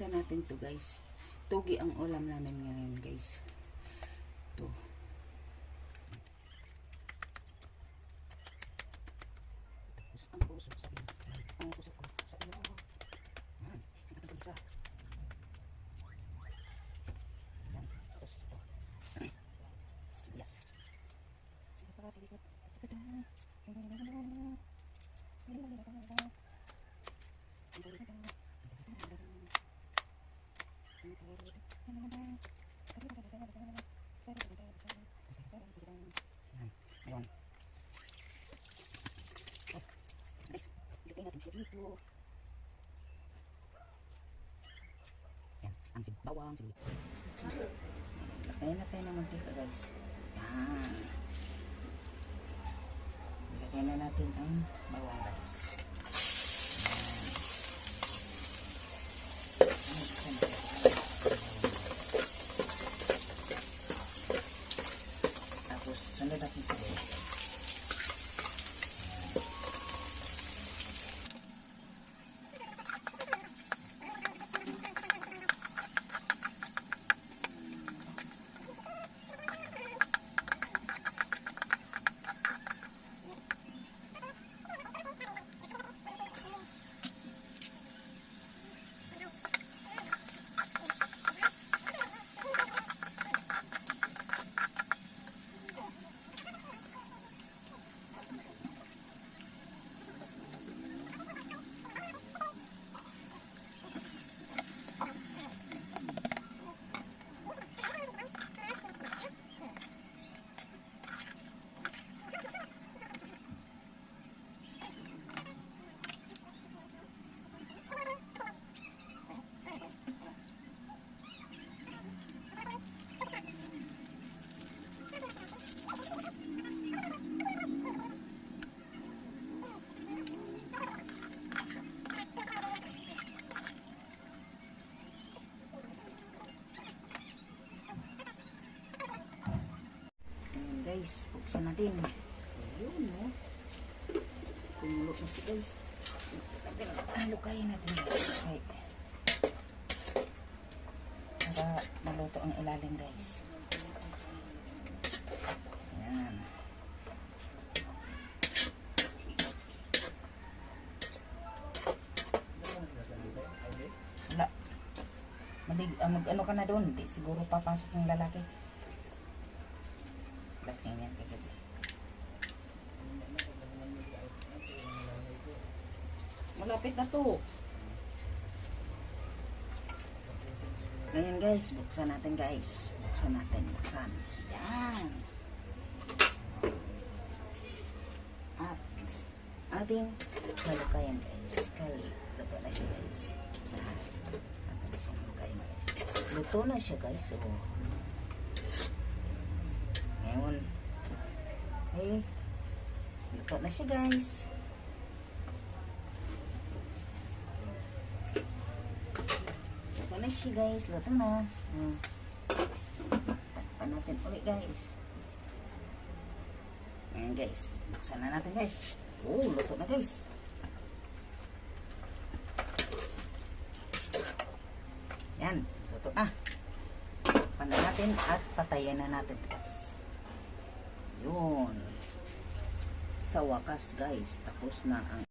buksan natin to guys. Tugi ang ulam namin ngayon guys. To. Tapos ang puso sa iyo. Ang puso ko sa iyo. Yan. Ito isa. Yan. Tapos ito. Yes. Sige pa, sige pa. Ayan. Guys, ilagay natin siya dito. Ayan, ang bawang, sibuyas. Ilagay natin ng mantika guys. Ayan. Ilagay na natin ang bawang guys. Tapos sunod natin sibuyas. Guys, buksan natin. Ayun, no? Kumulo na siya, guys. Halukayin natin. Okay. Para maluto ang ilalim, guys. Ayan. Wala. Mag-ano ka na doon. Di siguro papasok ng lalaki. Lasing yan kagabi. Malapit na to. Ngayon guys, buksan natin guys. Buksan natin, buksan. Yan. At ating halukayan guys. Luto na siya guys. Yan. Atin na siya halukayan guys. Luto na siya guys. So, ngayon, hey, luto na siya guys. Luto na siya guys, luto na. Takpan natin ulit guys. Ngayon guys, buksan na natin guys. Oh, luto na guys. Yan, luto na. Takpan na natin at patayin na natin guys. Yun. Sa wakas guys, tapos na ang